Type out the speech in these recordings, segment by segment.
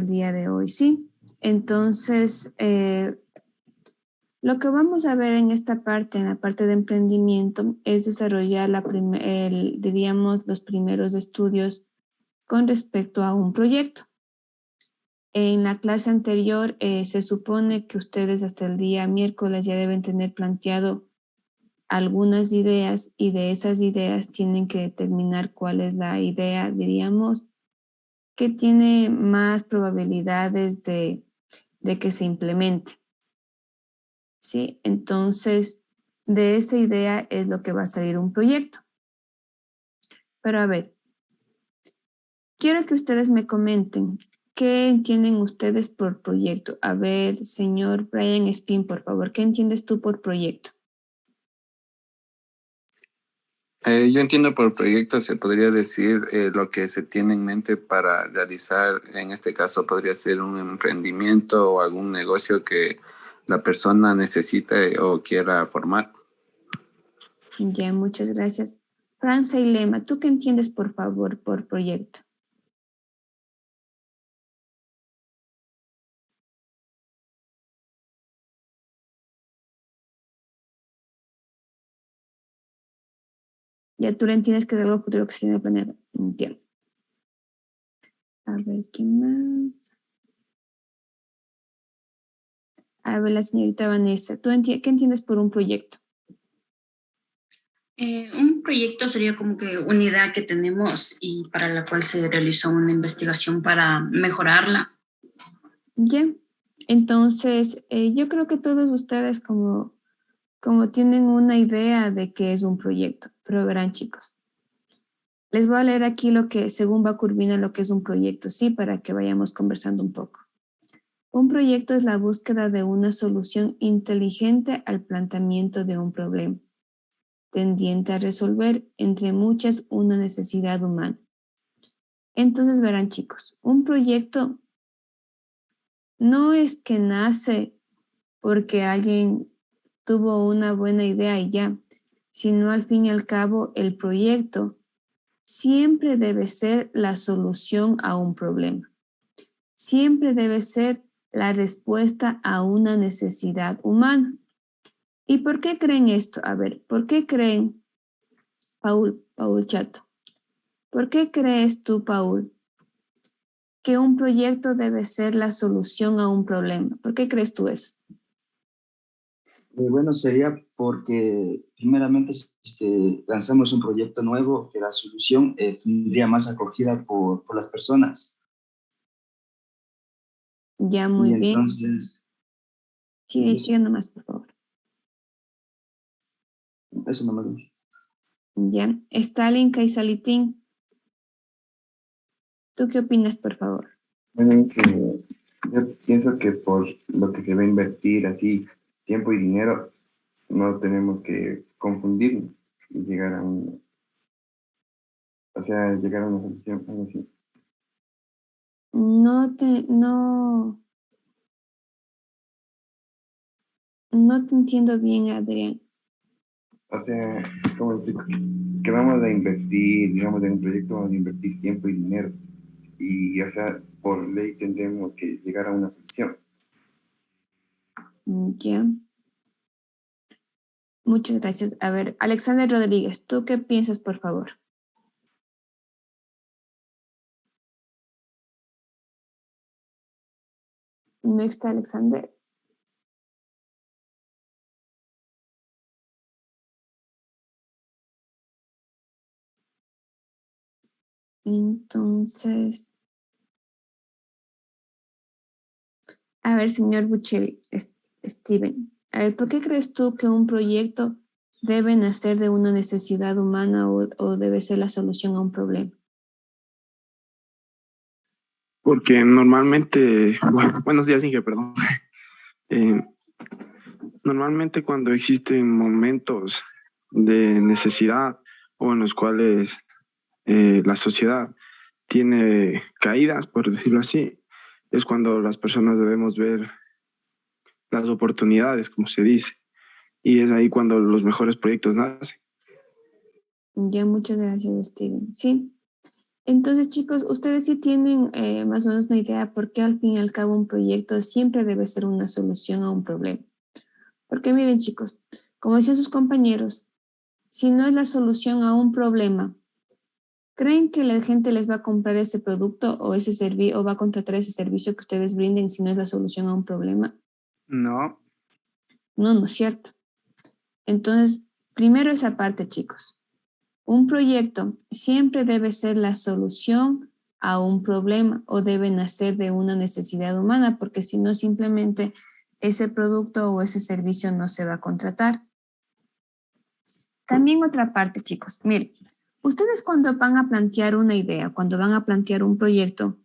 día de hoy, ¿sí? Entonces, lo que vamos a ver en esta parte, en la parte de emprendimiento, es desarrollar diríamos, los primeros estudios con respecto a un proyecto. En la clase anterior se supone que ustedes hasta el día miércoles ya deben tener planteado algunas ideas y de esas ideas tienen que determinar cuál es la idea, diríamos, que tiene más probabilidades de que se implemente. ¿Sí? Entonces, de esa idea es lo que va a salir un proyecto. Pero a ver, quiero que ustedes me comenten qué entienden ustedes por proyecto. A ver, señor Brian Spin, por favor, ¿qué entiendes tú por proyecto? Yo entiendo por proyecto se podría decir lo que se tiene en mente para realizar, en este caso podría ser un emprendimiento o algún negocio que la persona necesite o quiera formar. Ya, muchas gracias. Franza y Lema, ¿tú qué entiendes, por favor, por proyecto? Ya tú le entiendes que es algo futuro que se tiene planeado. Entiendo. A ver, ¿quién más? A ver, la señorita Vanessa, ¿tú qué entiendes por un proyecto? Un proyecto sería como que una idea que tenemos y para la cual se realizó una investigación para mejorarla. Ya, entonces yo creo que todos ustedes como tienen una idea de qué es un proyecto, pero verán chicos, les voy a leer aquí lo que según va Curvina lo que es un proyecto, sí, para que vayamos conversando un poco. Un proyecto es la búsqueda de una solución inteligente al planteamiento de un problema, tendiente a resolver, entre muchas, una necesidad humana. Entonces verán chicos, un proyecto no es que nace porque alguien tuvo una buena idea y ya, sino al fin y al cabo el proyecto siempre debe ser la solución a un problema. Siempre debe ser la respuesta a una necesidad humana. ¿Y por qué creen esto? A ver, ¿por qué creen, Paul Chato? ¿Por qué crees tú, Paul, que un proyecto debe ser la solución a un problema? ¿Por qué crees tú eso? Bueno, sería porque primeramente si es que lanzamos un proyecto nuevo, que la solución tendría más acogida por las personas. Ya, muy y bien. Entonces, Sí, sigue nomás, por favor. eso no me dice. Ya, Stalin Kaisalitín, ¿tú qué opinas, por favor? Bueno, yo pienso que por lo que se va a invertir así tiempo y dinero, no tenemos que confundirnos y llegar a llegar a una solución, algo así. No te entiendo bien, Adrián. O sea, ¿cómo explico? Que vamos a invertir, digamos, en un proyecto vamos a invertir tiempo y dinero. Y, o sea, por ley tendremos que llegar a una solución. Ya. Muchas gracias. A ver, Alexander Rodríguez, ¿tú qué piensas, por favor? ¿No está Alexander? Entonces, a ver, señor Bucheri, Steven, a ver, ¿por qué crees tú que un proyecto debe nacer de una necesidad humana o debe ser la solución a un problema? Porque normalmente, bueno, buenos días, Inge, perdón. Normalmente cuando existen momentos de necesidad o en los cuales la sociedad tiene caídas, por decirlo así, es cuando las personas debemos ver las oportunidades, como se dice, y es ahí cuando los mejores proyectos nacen. Ya, muchas gracias, Steven. Sí. Entonces, chicos, ustedes sí tienen más o menos una idea por qué al fin y al cabo un proyecto siempre debe ser una solución a un problema. Porque miren, chicos, como decían sus compañeros, si no es la solución a un problema, ¿creen que la gente les va a comprar ese producto o ese servicio o va a contratar ese servicio que ustedes brinden si no es la solución a un problema? No. No, no es cierto. Entonces, primero esa parte, chicos. Un proyecto siempre debe ser la solución a un problema o debe nacer de una necesidad humana, porque si no, simplemente ese producto o ese servicio no se va a contratar. También otra parte, chicos. Miren, ustedes cuando van a plantear una idea, cuando van a plantear un proyecto,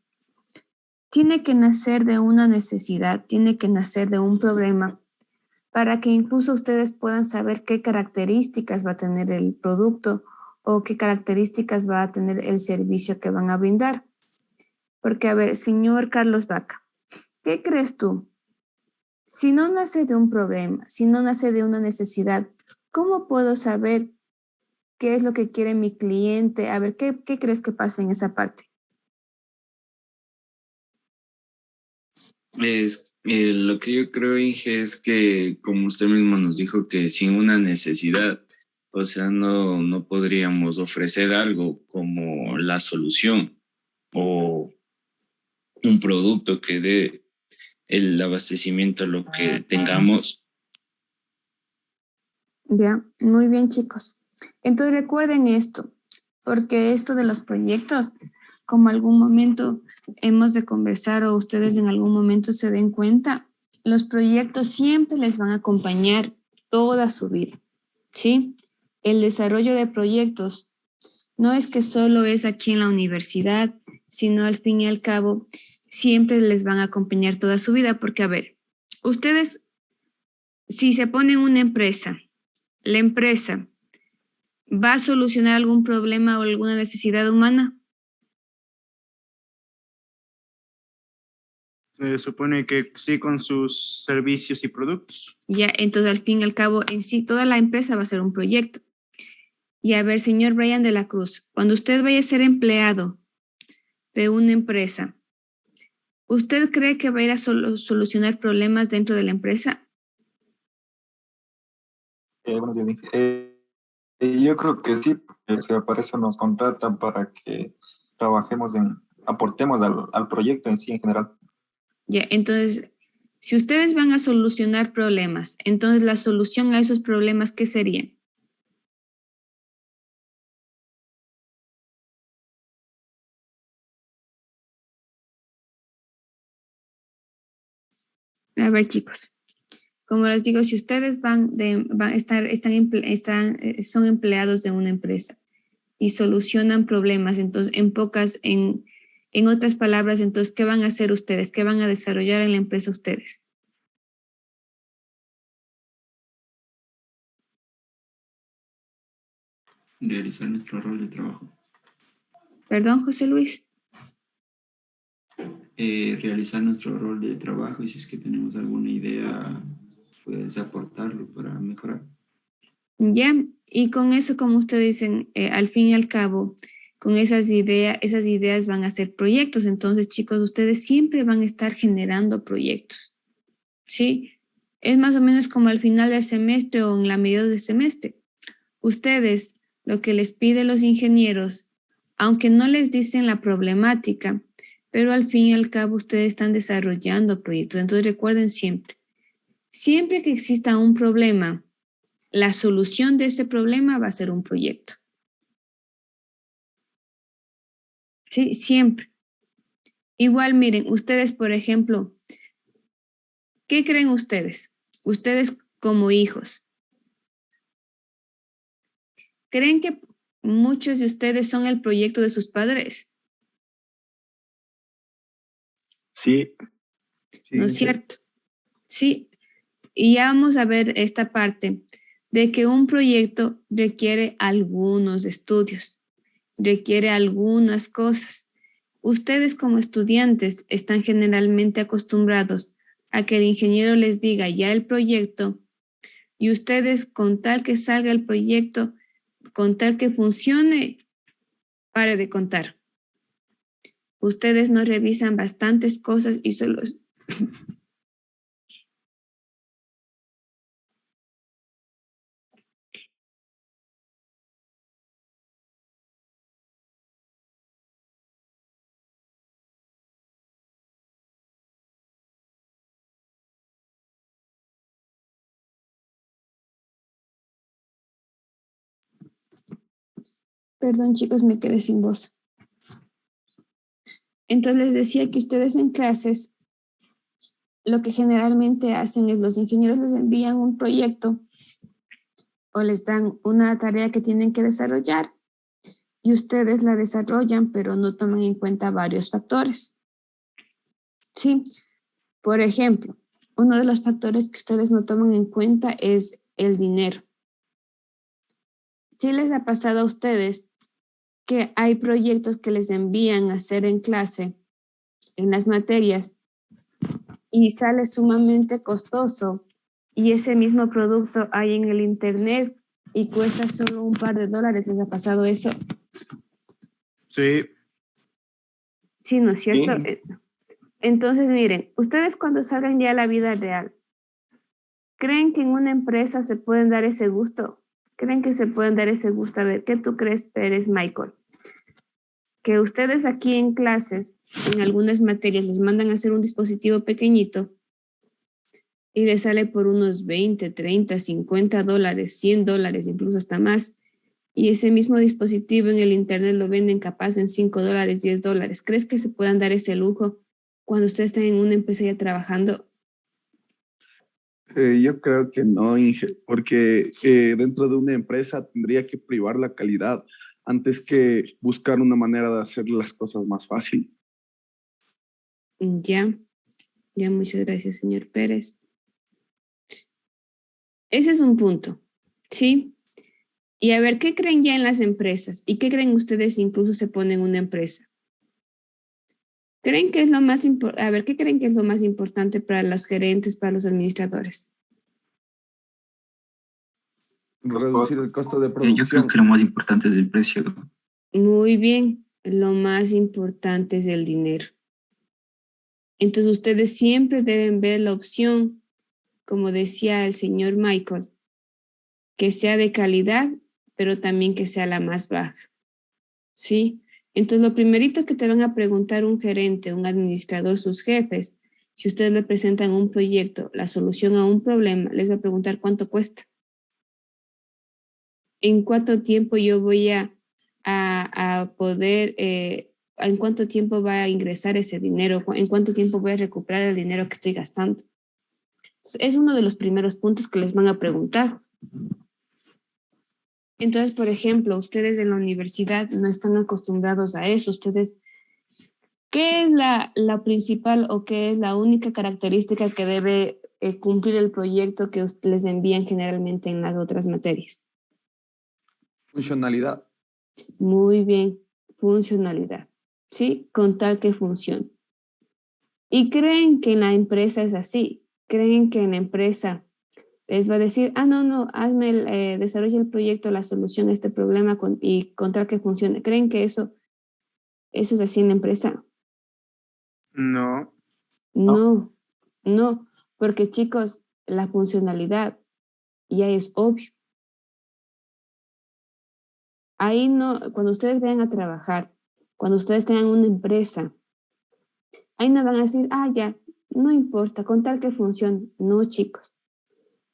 tiene que nacer de una necesidad, tiene que nacer de un problema para que incluso ustedes puedan saber qué características va a tener el producto o qué características va a tener el servicio que van a brindar. Porque, a ver, señor Carlos Vaca, ¿qué crees tú? Si no nace de un problema, si no nace de una necesidad, ¿cómo puedo saber qué es lo que quiere mi cliente? A ver, ¿qué crees que pasa en esa parte? Lo que yo creo, Inge, es que, como usted mismo nos dijo, que sin una necesidad, o sea, no podríamos ofrecer algo como la solución o un producto que dé el abastecimiento a lo que tengamos. Ya, muy bien, chicos. Entonces recuerden esto, porque esto de los proyectos, como algún momento hemos de conversar o ustedes en algún momento se den cuenta, los proyectos siempre les van a acompañar toda su vida, ¿sí? El desarrollo de proyectos no es que solo es aquí en la universidad, sino al fin y al cabo siempre les van a acompañar toda su vida, porque a ver, ustedes, si se ponen una empresa, la empresa va a solucionar algún problema o alguna necesidad humana. Se supone que sí con sus servicios y productos. Ya, entonces al fin y al cabo en sí toda la empresa va a ser un proyecto. Y a ver, señor Brian de la Cruz, cuando usted vaya a ser empleado de una empresa, ¿usted cree que va a ir a solucionar problemas dentro de la empresa? Buenos días, Inge. Yo creo que sí, porque si aparece nos contratan para que trabajemos aportemos al proyecto en sí en general. Ya, entonces, si ustedes van a solucionar problemas, entonces la solución a esos problemas, ¿qué sería? A ver, chicos, como les digo, si ustedes son empleados de una empresa y solucionan problemas, entonces, en otras palabras, entonces, ¿qué van a hacer ustedes? ¿Qué van a desarrollar en la empresa ustedes? Realizar nuestro rol de trabajo. Perdón, José Luis. Realizar nuestro rol de trabajo y si es que tenemos alguna idea, pues aportarlo para mejorar. Ya, y con eso, como ustedes dicen, al fin y al cabo, con esas ideas van a ser proyectos. Entonces, chicos, ustedes siempre van a estar generando proyectos, ¿sí? Es más o menos como al final del semestre o en la mitad del semestre. Ustedes, lo que les piden los ingenieros, aunque no les dicen la problemática, pero al fin y al cabo ustedes están desarrollando proyectos. Entonces, recuerden siempre que exista un problema, la solución de ese problema va a ser un proyecto. Sí, siempre. Igual, miren, ustedes, por ejemplo, ¿qué creen ustedes? Ustedes como hijos. ¿Creen que muchos de ustedes son el proyecto de sus padres? Sí. ¿No es cierto? Sí. Y ya vamos a ver esta parte de que un proyecto requiere algunos estudios, requiere algunas cosas. Ustedes como estudiantes están generalmente acostumbrados a que el ingeniero les diga ya el proyecto y ustedes con tal que salga el proyecto, con tal que funcione, pare de contar. ustedes no revisan bastantes cosas y solo... Perdón, chicos, me quedé sin voz. Entonces les decía que ustedes en clases lo que generalmente hacen es los ingenieros les envían un proyecto o les dan una tarea que tienen que desarrollar y ustedes la desarrollan, pero no toman en cuenta varios factores. Sí, por ejemplo, uno de los factores que ustedes no toman en cuenta es el dinero. ¿Sí les ha pasado a ustedes que hay proyectos que les envían a hacer en clase, en las materias, y sale sumamente costoso y ese mismo producto hay en el internet y cuesta solo un par de dólares? ¿Les ha pasado eso? Sí. Sí, ¿no es cierto? Sí. Entonces, miren, ustedes cuando salgan ya a la vida real, ¿creen que en una empresa se pueden dar ese gusto? ¿Creen que se pueden dar ese gusto? A ver, ¿qué tú crees, Pérez, Michael? Que ustedes aquí en clases, en algunas materias, les mandan a hacer un dispositivo pequeñito y les sale por unos 20, 30, 50 dólares, 100 dólares, incluso hasta más. Y ese mismo dispositivo en el internet lo venden capaz en 5 dólares, 10 dólares. ¿Crees que se puedan dar ese lujo cuando ustedes están en una empresa ya trabajando? Yo creo que no, Inge, porque dentro de una empresa tendría que privar la calidad antes que buscar una manera de hacer las cosas más fácil. Ya, muchas gracias, señor Pérez. Ese es un punto, ¿sí? Y a ver, ¿qué creen ya en las empresas? ¿Y qué creen ustedes si incluso se ponen una empresa? ¿Creen que es lo más importante? A ver, ¿qué creen que es lo más importante para los gerentes, para los administradores? Reducir el costo de Yo producción. creo que lo más importante es el precio. Muy bien, lo más importante es el dinero. Entonces ustedes siempre deben ver la opción, como decía el señor Michael, que sea de calidad, pero también que sea la más baja. ¿Sí? Entonces lo primerito que te van a preguntar un gerente, un administrador, sus jefes, si ustedes le presentan un proyecto, la solución a un problema, les va a preguntar cuánto cuesta. ¿En cuánto tiempo yo voy a poder, en cuánto tiempo va a ingresar ese dinero? ¿En cuánto tiempo voy a recuperar el dinero que estoy gastando? Entonces, es uno de los primeros puntos que les van a preguntar. Entonces, por ejemplo, ustedes en la universidad no están acostumbrados a eso. Ustedes, ¿qué es la principal o qué es la única característica que debe cumplir el proyecto que les envían generalmente en las otras materias? Funcionalidad. Muy bien, funcionalidad, ¿sí? Con tal que funcione. Y creen que en la empresa es así, creen que en la empresa les va a decir, no, hazme, desarrolla el proyecto, la solución a este problema y con tal que funcione. ¿Creen que eso es así en la empresa? No. No, porque chicos, la funcionalidad ya es obvio. Ahí no, cuando ustedes vayan a trabajar, cuando ustedes tengan una empresa, ahí no van a decir, ya, no importa, con tal que funcione. No, chicos,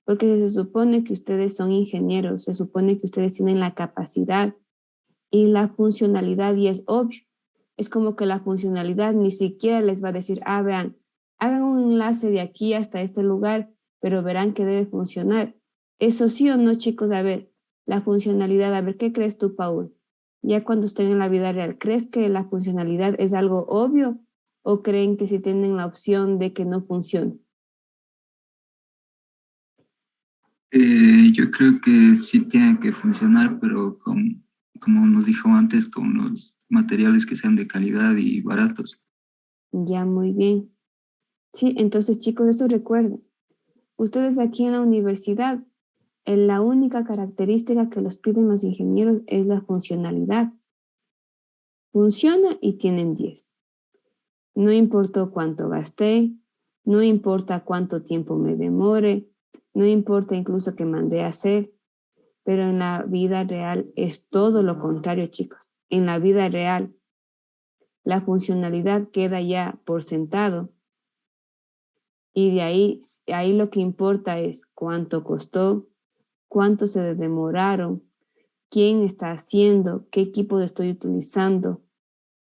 porque se supone que ustedes son ingenieros, se supone que ustedes tienen la capacidad y la funcionalidad y es obvio. Es como que la funcionalidad ni siquiera les va a decir, vean, hagan un enlace de aquí hasta este lugar, pero verán que debe funcionar. Eso sí o no, chicos, a ver, la funcionalidad, a ver, ¿qué crees tú, Paul? Ya cuando estén en la vida real, ¿crees que la funcionalidad es algo obvio o creen que si tienen la opción de que no funcione? Yo creo que sí tiene que funcionar, pero como nos dijo antes, con los materiales que sean de calidad y baratos. Ya, muy bien. Sí, entonces chicos, eso recuerden. Ustedes aquí en la universidad, la única característica que los piden los ingenieros es la funcionalidad. Funciona y tienen 10. No importó cuánto gasté, no importa cuánto tiempo me demore, no importa incluso que mandé a hacer, pero en la vida real es todo lo contrario, chicos. En la vida real, la funcionalidad queda ya por sentado y de ahí lo que importa es cuánto costó, cuánto se demoraron, quién está haciendo, qué equipo estoy utilizando.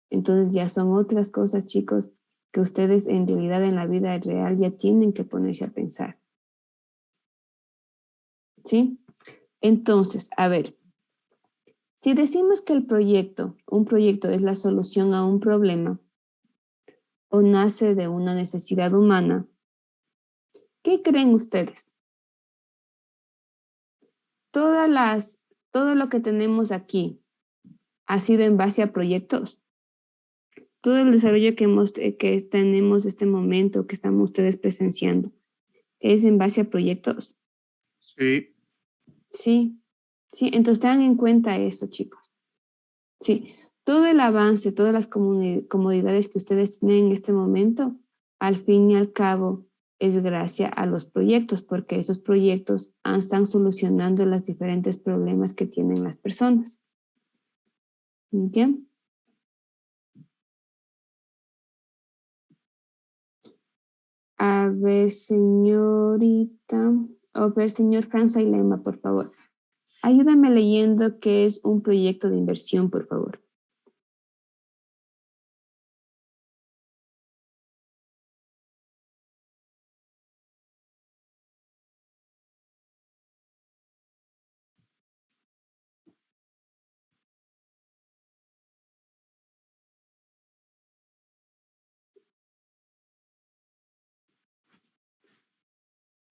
Entonces ya son otras cosas, chicos, que ustedes en realidad en la vida real ya tienen que ponerse a pensar. ¿Sí? Entonces, a ver, si decimos que un proyecto es la solución a un problema o nace de una necesidad humana, ¿qué creen ustedes? Todo lo que tenemos aquí ha sido en base a proyectos. Todo el desarrollo que tenemos este momento, que estamos ustedes presenciando, ¿es en base a proyectos? Sí. Sí, sí, entonces tengan en cuenta eso, chicos. Sí, todo el avance, todas las comodidades que ustedes tienen en este momento, al fin y al cabo, es gracias a los proyectos, porque esos proyectos están solucionando los diferentes problemas que tienen las personas. ¿Bien? A ver, señorita, a ver, señor Franz Ailema, por favor. Ayúdame leyendo qué es un proyecto de inversión, por favor.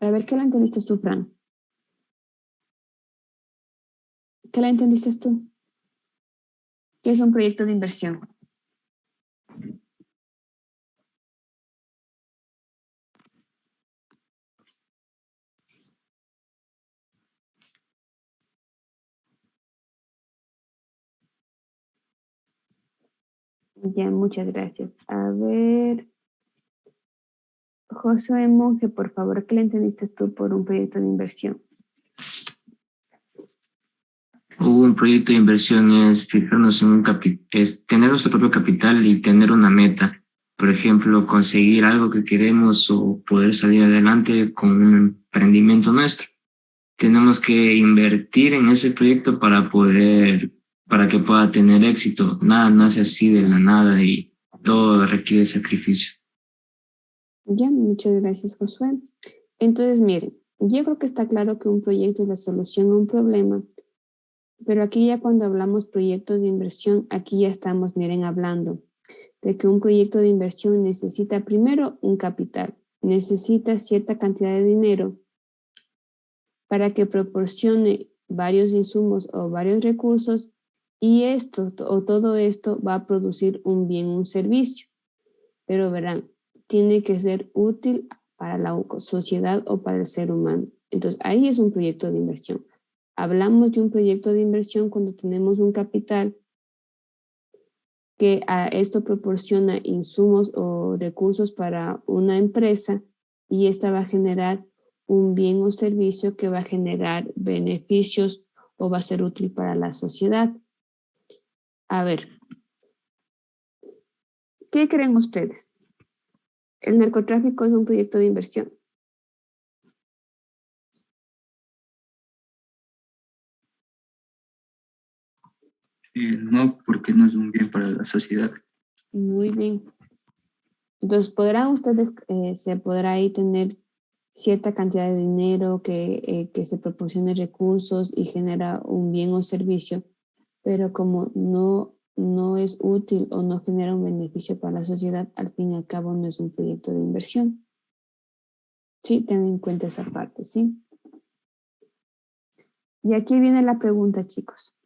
A ver, ¿qué la entendiste tú, Fran? ¿Qué la entendiste tú? ¿Qué es un proyecto de inversión? Ya, muchas gracias. A ver, Josué Monge, por favor, ¿qué le entendiste tú por un proyecto de inversión? Un proyecto de inversión es fijarnos en es tener nuestro propio capital y tener una meta. Por ejemplo, conseguir algo que queremos o poder salir adelante con un emprendimiento nuestro. Tenemos que invertir en ese proyecto para que pueda tener éxito. Nada nace así de la nada y todo requiere sacrificio. Ya, muchas gracias, Josué. Entonces, miren, yo creo que está claro que un proyecto es la solución a un problema, pero aquí ya cuando hablamos proyectos de inversión, aquí ya estamos, miren, hablando de que un proyecto de inversión necesita primero un capital, necesita cierta cantidad de dinero para que proporcione varios insumos o varios recursos y esto o todo esto va a producir un bien, un servicio. Pero verán, tiene que ser útil para la sociedad o para el ser humano. Entonces, ahí es un proyecto de inversión. Hablamos de un proyecto de inversión cuando tenemos un capital que a esto proporciona insumos o recursos para una empresa y esta va a generar un bien o servicio que va a generar beneficios o va a ser útil para la sociedad. A ver, ¿qué creen ustedes? ¿El narcotráfico es un proyecto de inversión? No, porque no es un bien para la sociedad. Muy bien. Entonces, podrán ustedes, se podrá ahí tener cierta cantidad de dinero que se proporcione recursos y genera un bien o servicio, pero como no es útil o no genera un beneficio para la sociedad, al fin y al cabo no es un proyecto de inversión. Sí, tengan en cuenta esa parte, ¿sí? Y aquí viene la pregunta, chicos.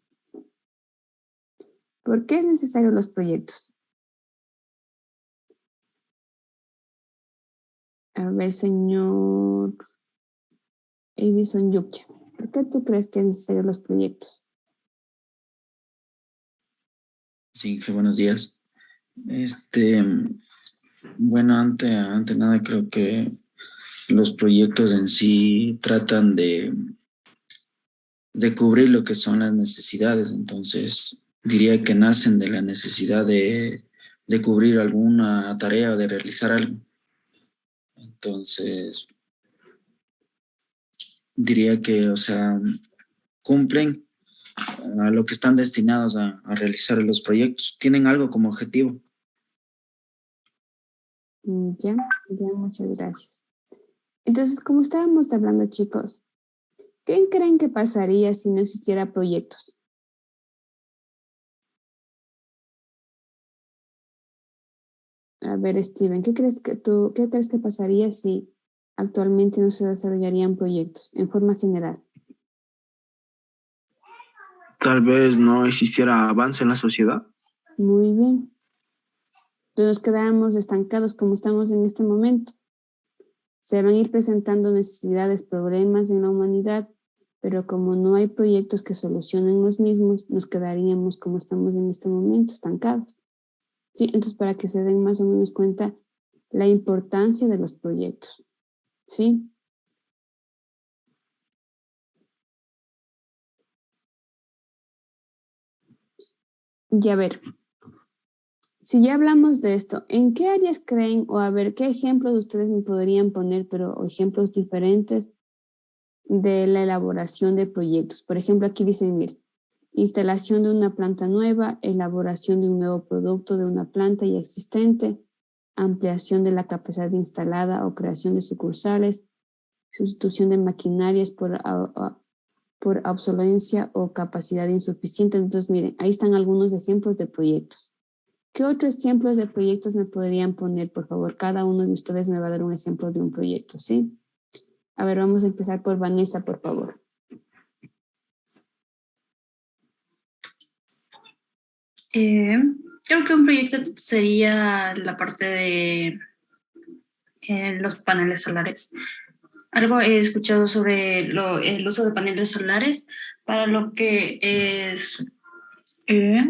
¿Por qué es necesario los proyectos? A ver, señor Edison Yucha, ¿por qué tú crees que es necesario los proyectos? Sí, qué buenos días. Este, Bueno, ante nada creo que los proyectos en sí tratan de cubrir lo que son las necesidades, entonces diría que nacen de la necesidad de cubrir alguna tarea o de realizar algo. Entonces diría que, o sea, cumplen a lo que están destinados a realizar los proyectos, tienen algo como objetivo. Ya, ya, muchas gracias. Entonces, como estábamos hablando, chicos, ¿qué creen que pasaría si no existiera proyectos? A ver, Steven, qué crees que pasaría si actualmente no se desarrollarían proyectos en forma general? Tal vez no existiera avance en la sociedad. Muy bien. Entonces nos quedáramos estancados como estamos en este momento. Se van a ir presentando necesidades, problemas en la humanidad, pero como no hay proyectos que solucionen los mismos, nos quedaríamos como estamos en este momento, estancados. ¿Sí? Entonces, para que se den más o menos cuenta la importancia de los proyectos. ¿Sí? Y a ver, si ya hablamos de esto, ¿en qué áreas creen o a ver qué ejemplos ustedes me podrían poner, pero ejemplos diferentes de la elaboración de proyectos? Por ejemplo, aquí dicen, mire, instalación de una planta nueva, elaboración de un nuevo producto de una planta ya existente, ampliación de la capacidad instalada o creación de sucursales, sustitución de maquinarias por obsolencia o capacidad insuficiente. Entonces, miren, ahí están algunos ejemplos de proyectos. ¿Qué otros ejemplos de proyectos me podrían poner, por favor? Cada uno de ustedes me va a dar un ejemplo de un proyecto, ¿sí? A ver, vamos a empezar por Vanessa, por favor. Creo que un proyecto sería la parte de los paneles solares. Algo he escuchado sobre el uso de paneles solares para lo que es eh,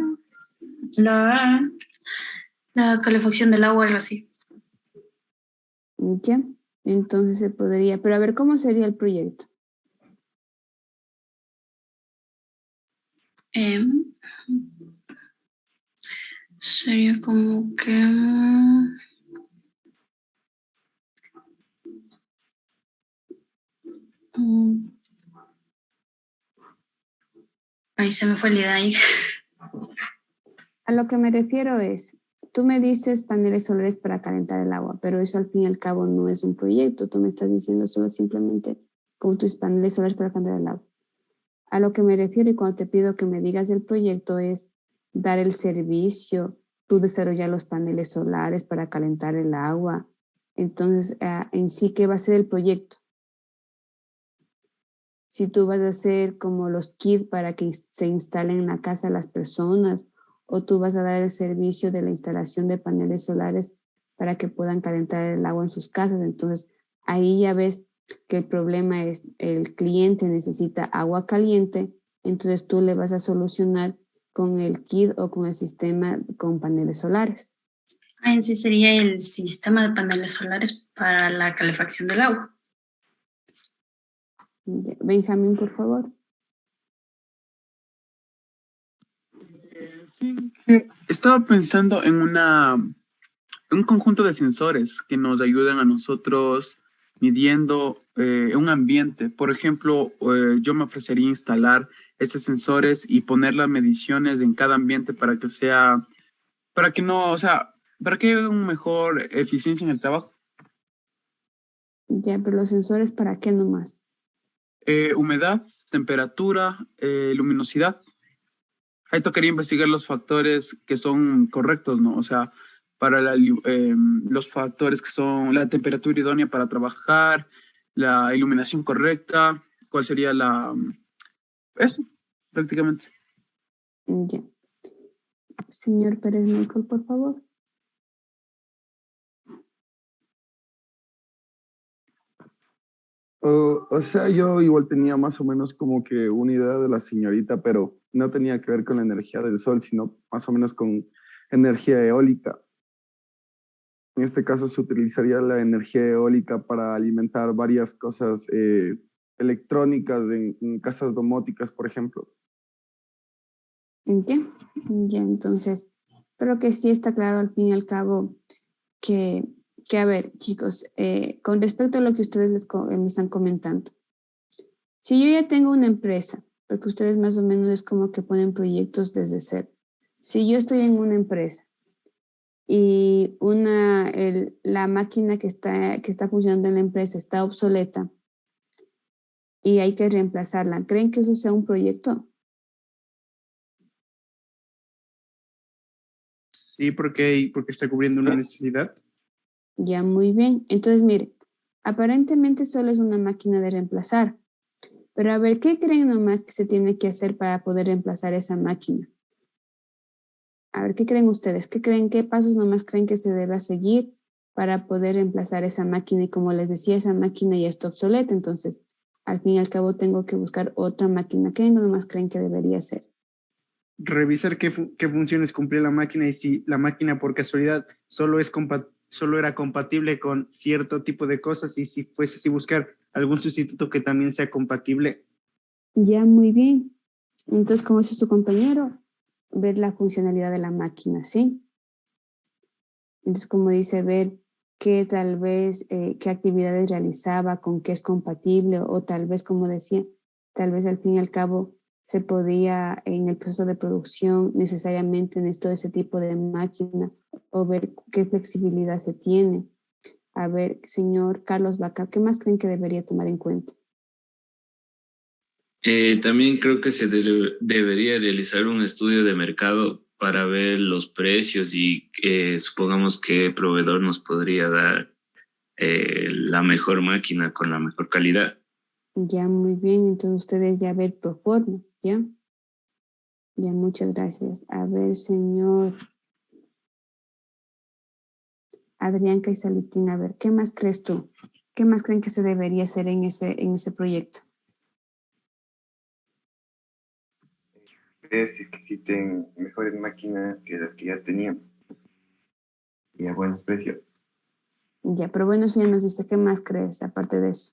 la, la calefacción del agua, algo así. Ya, entonces se podría, pero a ver, ¿cómo sería el proyecto? Sería como que... ahí se me fue la idea ahí. A lo que me refiero es, tú me dices paneles solares para calentar el agua, pero eso al fin y al cabo no es un proyecto. Tú me estás diciendo solo simplemente como tus paneles solares para calentar el agua. A lo que me refiero y cuando te pido que me digas el proyecto es dar el servicio, tú desarrollar los paneles solares para calentar el agua. Entonces, en sí, ¿qué va a ser el proyecto? Si tú vas a hacer como los kits para que se instalen en la casa las personas, o tú vas a dar el servicio de la instalación de paneles solares para que puedan calentar el agua en sus casas. Entonces, ahí ya ves que el problema es el cliente necesita agua caliente, entonces tú le vas a solucionar con el kit o con el sistema con paneles solares. En sí sería el sistema de paneles solares para la calefacción del agua. Benjamín, por favor. Estaba pensando en un conjunto de sensores que nos ayudan a nosotros midiendo un ambiente. Por ejemplo, yo me ofrecería instalar estos sensores y poner las mediciones en cada ambiente para que sea, para que no, o sea, para que haya una mejor eficiencia en el trabajo. Ya, pero los sensores, ¿para qué nomás? Humedad, temperatura, luminosidad. Ahí tocaría investigar los factores que son correctos, ¿no? O sea, para los factores que son la temperatura idónea para trabajar, la iluminación correcta, cuál sería eso, prácticamente. Ya. Señor Pérez Michael, por favor. O sea, yo igual tenía más o menos como que una idea de la señorita, pero no tenía que ver con la energía del sol, sino más o menos con energía eólica. En este caso se utilizaría la energía eólica para alimentar varias cosas electrónicas en casas domóticas, por ejemplo. Ya, ya, entonces, creo que sí está claro al fin y al cabo que a ver, chicos, con respecto a lo que ustedes me están comentando, si yo ya tengo una empresa, porque ustedes más o menos es como que ponen proyectos desde cero, si yo estoy en una empresa y la máquina que está funcionando en la empresa está obsoleta y hay que reemplazarla, ¿creen que eso sea un proyecto? Sí, porque está cubriendo una necesidad. Ya, muy bien. Entonces, mire, aparentemente solo es una máquina de reemplazar, pero a ver, ¿qué creen nomás que se tiene que hacer para poder reemplazar esa máquina? A ver, ¿qué creen ustedes? ¿Qué creen? ¿Qué pasos nomás creen que se deba seguir para poder reemplazar esa máquina? Y como les decía, esa máquina ya está obsoleta, entonces, al fin y al cabo, tengo que buscar otra máquina. ¿Qué nomás creen que debería ser? Revisar qué funciones cumplía la máquina y si la máquina por casualidad solo era compatible con cierto tipo de cosas y si fuese así buscar algún sustituto que también sea compatible. Ya, muy bien. Entonces, como dice su compañero, ver la funcionalidad de la máquina, ¿sí? Entonces, como dice, ver qué tal vez, qué actividades realizaba, con qué es compatible, o tal vez, como decía, tal vez al fin y al cabo se podía en el proceso de producción necesariamente en todo ese tipo de máquina, o ver qué flexibilidad se tiene. A ver, señor Carlos Baca, ¿qué más creen que debería tomar en cuenta? También creo que se debería realizar un estudio de mercado para ver los precios y supongamos qué proveedor nos podría dar la mejor máquina con la mejor calidad. Ya, muy bien, entonces ustedes ya ver proformas, ¿ya? Ya, muchas gracias. A ver, señor Adrián Caizalitín, a ver, ¿qué más crees tú? ¿Qué más creen que se debería hacer en ese proyecto? Es que existen mejores máquinas que las que ya teníamos y a buenos precios. Ya, pero bueno, eso ya nos dice, ¿qué más crees aparte de eso?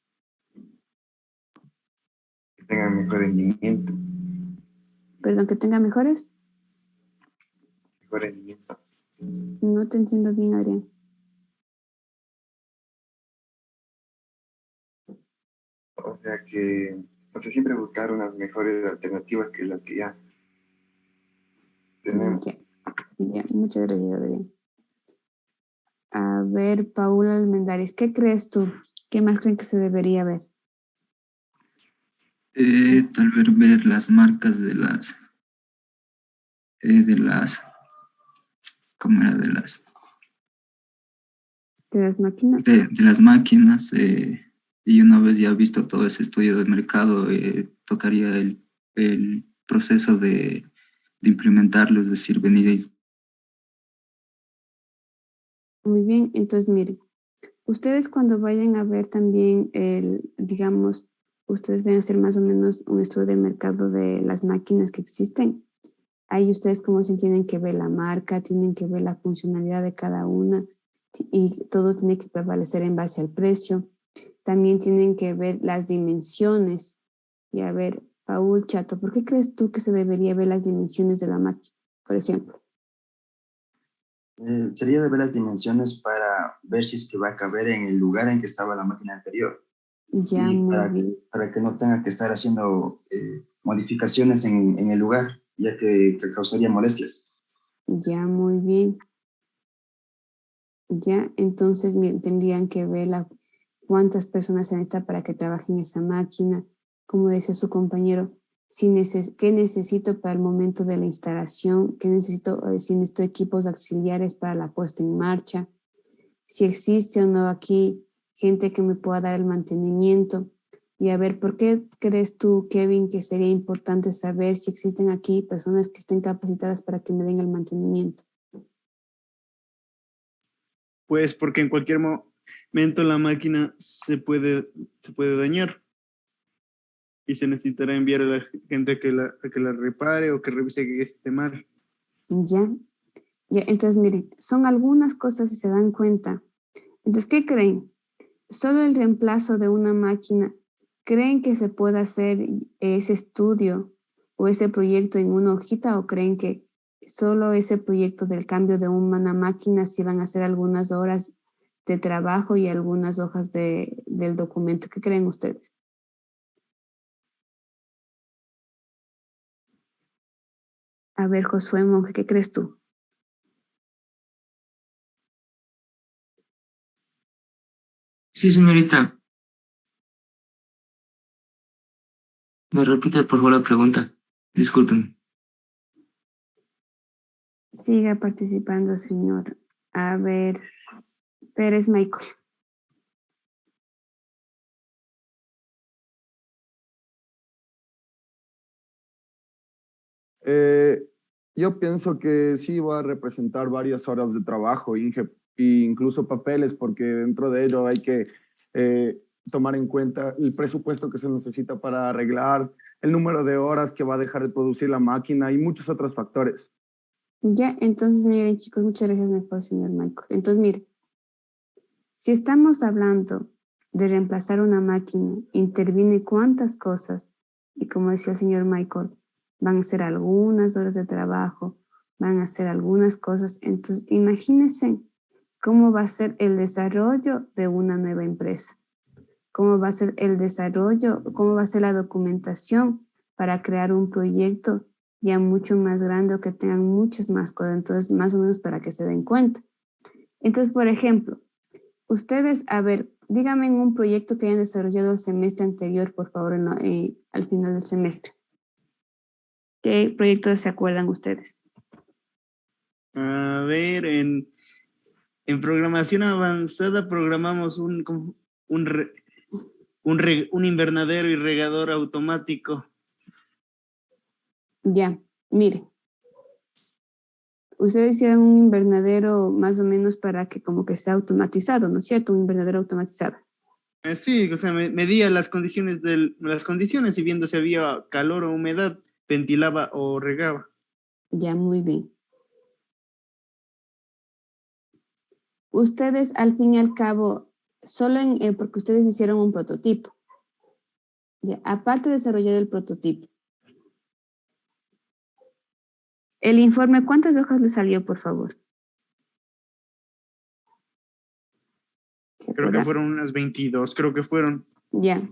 Que tengan mejor rendimiento. Perdón, que tenga mejores. Mejor rendimiento. No te entiendo bien, Adrián. O sea que, siempre buscar unas mejores alternativas que las que ya tenemos. Ya, ya, muchas gracias, Adrián. A ver, Paula Almendares, ¿qué crees tú? ¿Qué más creen que se debería ver? Tal vez ver las marcas ¿cómo era? ¿De las máquinas? De las máquinas, y una vez ya visto todo ese estudio de mercado, tocaría el proceso de implementarlo, es decir, venir y Muy bien, entonces miren, ustedes cuando vayan a ver también digamos, ustedes van a hacer más o menos un estudio de mercado de las máquinas que existen. Ahí ustedes como se tienen que ver la marca, tienen que ver la funcionalidad de cada una y todo tiene que prevalecer en base al precio. También tienen que ver las dimensiones. Y a ver, Paul Chato, ¿por qué crees tú que se debería ver las dimensiones de la máquina, por ejemplo? Sería de ver las dimensiones para ver si es que va a caber en el lugar en que estaba la máquina anterior. Ya, Y muy bien. para que no tenga que estar haciendo modificaciones en el lugar, ya que causaría molestias. Ya, muy bien. Ya, entonces, miren, tendrían que ver cuántas personas se necesitan para que trabajen esa máquina. Como dice su compañero, qué necesito para el momento de la instalación, si necesito equipos auxiliares para la puesta en marcha, si existe o no aquí gente que me pueda dar el mantenimiento. Y a ver, ¿por qué crees tú, Kevin, que sería importante saber si existen aquí personas que estén capacitadas para que me den el mantenimiento? Pues porque en cualquier momento la máquina se puede dañar y se necesitará enviar a la gente a que la repare o que revise que esté mal. Ya, Ya, entonces, miren, son algunas cosas si se dan cuenta. Entonces, ¿qué creen? Solo el reemplazo de una máquina, ¿creen que se pueda hacer ese estudio o ese proyecto en una hojita o creen que solo ese proyecto del cambio de una máquina sí van a hacer algunas horas de trabajo y algunas hojas del documento? ¿Qué creen ustedes? A ver, Josué Monge, ¿qué crees tú? Sí, señorita. Me repite por favor la pregunta. Disculpen. Siga participando, señor. A ver, Pérez Michael. Yo pienso que sí va a representar varias horas de trabajo, Inge, e incluso papeles, porque dentro de ello hay que tomar en cuenta el presupuesto que se necesita para arreglar, el número de horas que va a dejar de producir la máquina y muchos otros factores. Ya, entonces miren chicos, muchas gracias mejor señor Michael. Entonces miren, si estamos hablando de reemplazar una máquina, interviene cuántas cosas, y como decía el señor Michael, van a ser algunas horas de trabajo, van a ser algunas cosas. Entonces imagínense cómo va a ser el desarrollo de una nueva empresa, cómo va a ser el desarrollo, cómo va a ser la documentación para crear un proyecto ya mucho más grande o que tengan muchas más cosas. Entonces, más o menos para que se den cuenta. Entonces, por ejemplo, ustedes, a ver, díganme en un proyecto que hayan desarrollado el semestre anterior, por favor, al final del semestre. ¿Qué proyectos se acuerdan ustedes? A ver, en programación avanzada programamos un invernadero y regador automático. Ya, mire. Ustedes hicieron un invernadero más o menos para que como que sea automatizado, ¿no es cierto? Un invernadero automatizado. Sí, o sea, medía las condiciones y viendo si había calor o humedad, ventilaba o regaba. Ya, muy bien. Ustedes al fin y al cabo, solo porque ustedes hicieron un prototipo. Ya, aparte de desarrollar el prototipo. El informe, ¿cuántas hojas le salió, por favor? Creo que fueron unas 22, creo que fueron. Ya.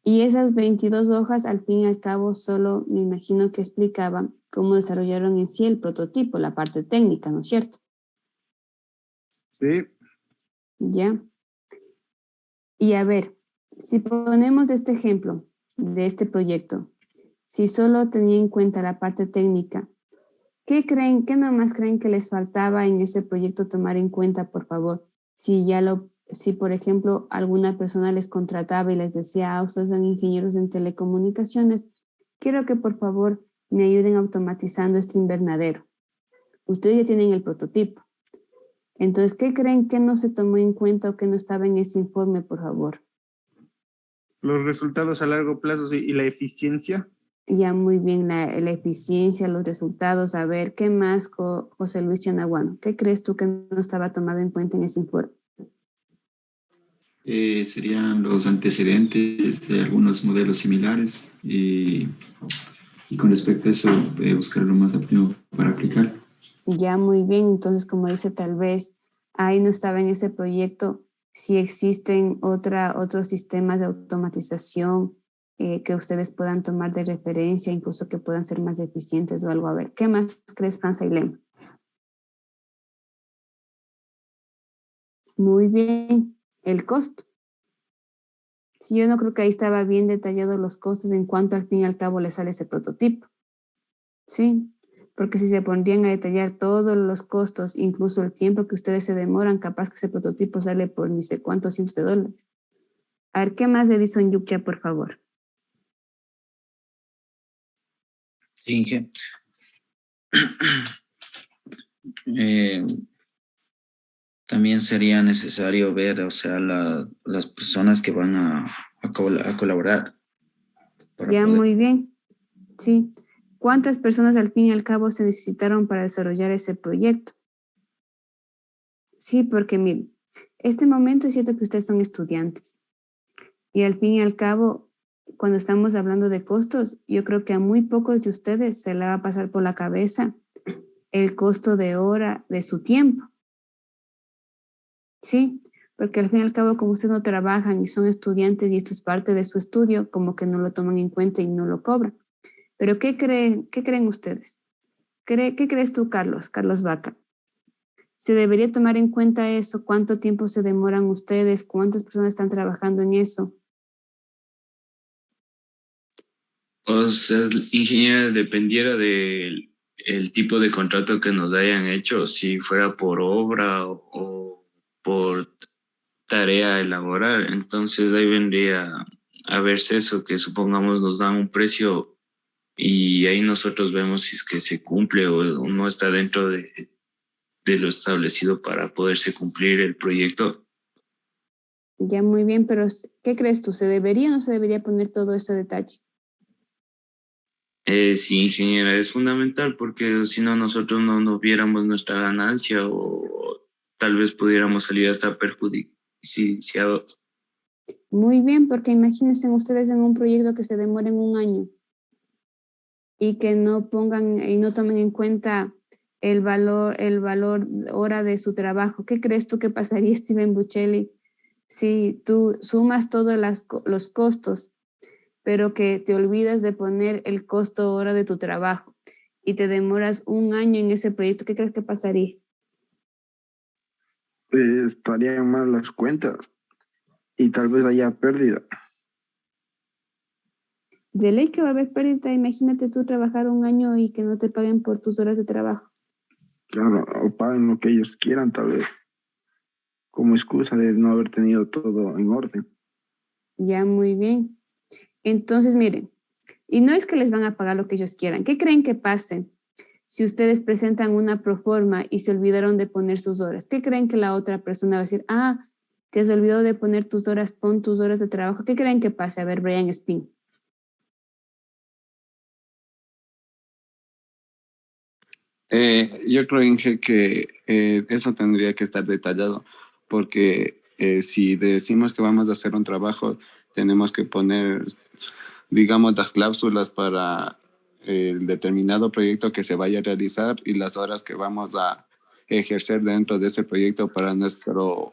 Y esas 22 hojas, al fin y al cabo, solo me imagino que explicaban cómo desarrollaron en sí el prototipo, la parte técnica, ¿no es cierto? Sí. Ya. Y a ver, si ponemos este ejemplo de este proyecto, si solo tenía en cuenta la parte técnica, ¿qué creen, qué nomás creen que les faltaba en ese proyecto tomar en cuenta, por favor? Si por ejemplo alguna persona les contrataba y les decía, ustedes son ingenieros en telecomunicaciones, quiero que por favor me ayuden automatizando este invernadero. Ustedes ya tienen el prototipo. Entonces, ¿qué creen que no se tomó en cuenta o que no estaba en ese informe, por favor? Los resultados a largo plazo y la eficiencia. Ya muy bien, la eficiencia, los resultados. A ver, ¿qué más, José Luis Chanaguano? ¿Qué crees tú que no estaba tomado en cuenta en ese informe? Serían los antecedentes de algunos modelos similares y con respecto a eso buscar lo más óptimo para aplicar. Ya muy bien, entonces como dice, tal vez ahí no estaba en ese proyecto si existen otros sistemas de automatización que ustedes puedan tomar de referencia, incluso que puedan ser más eficientes o algo. A ver, ¿qué más crees, Franza y Lema? Muy bien, el costo. Sí, yo no creo que ahí estaba bien detallado los costos en cuanto al fin y al cabo le sale ese prototipo. Sí, porque si se pondrían a detallar todos los costos, incluso el tiempo que ustedes se demoran, capaz que ese prototipo sale por ni sé cuántos cientos de dólares. A ver, ¿qué más de Edison Yuccha, por favor? Inge. También sería necesario ver, o sea, las personas que van a colaborar. Ya, muy bien. Sí. ¿Cuántas personas al fin y al cabo se necesitaron para desarrollar ese proyecto? Sí, porque miren, este momento es cierto que ustedes son estudiantes y al fin y al cabo, cuando estamos hablando de costos, yo creo que a muy pocos de ustedes se le va a pasar por la cabeza el costo de hora de su tiempo. Sí, porque al fin y al cabo, como ustedes no trabajan y son estudiantes y esto es parte de su estudio, como que no lo toman en cuenta y no lo cobran. Pero qué creen ustedes? ¿Qué crees tú, Carlos? Carlos Vaca. ¿Se debería tomar en cuenta eso? ¿Cuánto tiempo se demoran ustedes? ¿Cuántas personas están trabajando en eso? O sea, ingeniera, dependiera del el tipo de contrato que nos hayan hecho, si fuera por obra o por tarea elaborar. Entonces ahí vendría a verse eso, que supongamos nos dan un precio y ahí nosotros vemos si es que se cumple o no está dentro de lo establecido para poderse cumplir el proyecto. Ya muy bien, pero ¿qué crees tú? ¿Se debería o no se debería poner todo ese detalle? Sí, ingeniera, es fundamental porque si no nosotros no viéramos nuestra ganancia o tal vez pudiéramos salir hasta perjudiciados. Muy bien, porque imagínense ustedes en un proyecto que se demore en un año y que no pongan y no tomen en cuenta el valor hora de su trabajo. ¿Qué crees tú que pasaría, Steven Buccelli, si tú sumas todos los costos, pero que te olvidas de poner el costo hora de tu trabajo y te demoras un año en ese proyecto? ¿Qué crees que pasaría? Estarían mal las cuentas y tal vez haya pérdida. De ley que va a haber pérdida. Imagínate tú trabajar un año y que no te paguen por tus horas de trabajo. Claro, o paguen lo que ellos quieran, tal vez, como excusa de no haber tenido todo en orden. Ya, muy bien. Entonces, miren, y no es que les van a pagar lo que ellos quieran. ¿Qué creen que pase si ustedes presentan una proforma y se olvidaron de poner sus horas? ¿Qué creen que la otra persona va a decir? Ah, te has olvidado de poner tus horas, pon tus horas de trabajo. ¿Qué creen que pase? A ver, Brian Spin. Yo creo, Inge, que eso tendría que estar detallado, porque si decimos que vamos a hacer un trabajo, tenemos que poner, digamos, las cláusulas para el determinado proyecto que se vaya a realizar y las horas que vamos a ejercer dentro de ese proyecto para nuestro,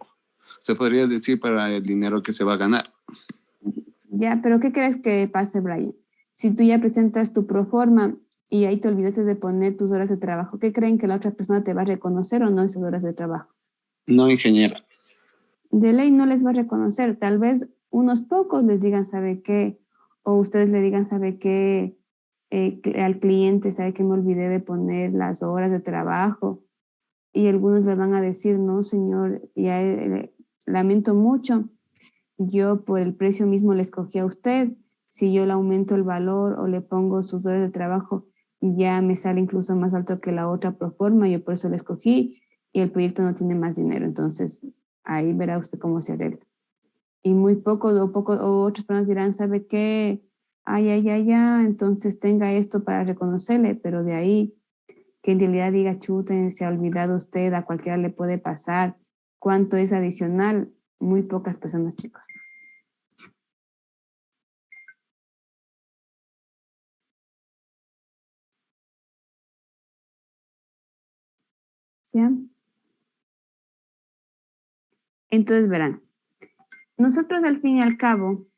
se podría decir, para el dinero que se va a ganar. Ya, pero ¿qué crees que pase, Brian? Si tú ya presentas tu proforma y ahí te olvidaste de poner tus horas de trabajo, ¿qué creen que la otra persona te va a reconocer o no esas horas de trabajo? No, ingeniera. De ley no les va a reconocer. Tal vez unos pocos les digan, ¿sabe qué? O ustedes le digan, ¿sabe qué? Al cliente, ¿sabe que me olvidé de poner las horas de trabajo? Y algunos le van a decir, no, señor, ya lamento mucho. Yo por el precio mismo le escogí a usted. Si yo le aumento el valor o le pongo sus horas de trabajo, ya me sale incluso más alto que la otra proforma. Yo por eso le escogí y el proyecto no tiene más dinero. Entonces, ahí verá usted cómo se arregla. Y muy pocos o otras personas dirán, ¿sabe qué? Ay, ay, ay, ay, entonces tenga esto para reconocerle, pero de ahí que en realidad diga, chute, se ha olvidado usted, a cualquiera le puede pasar. ¿Cuánto es adicional? Muy pocas personas, chicos. ¿Ya? Entonces verán, nosotros al fin y al cabo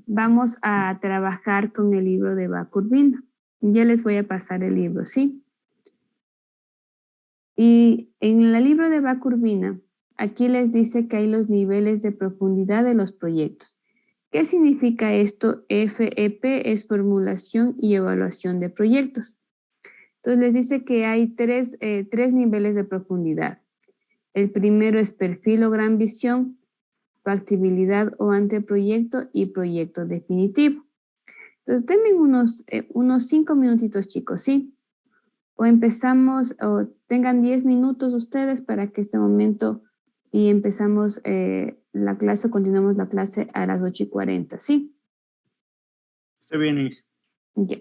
vamos a trabajar con el libro de Bakurbina. Ya les voy a pasar el libro, ¿sí? Y en el libro de Bakurbina, aquí les dice que hay los niveles de profundidad de los proyectos. ¿Qué significa esto? FEP es formulación y evaluación de proyectos. Entonces les dice que hay tres niveles de profundidad. El primero es perfil o gran visión, factibilidad o anteproyecto y proyecto definitivo. Entonces denme unos 5 minutitos, chicos, ¿sí? O empezamos, o tengan 10 minutos ustedes para que este momento y empezamos la clase, continuamos la clase a las 8:40, ¿sí? Se viene. Ya.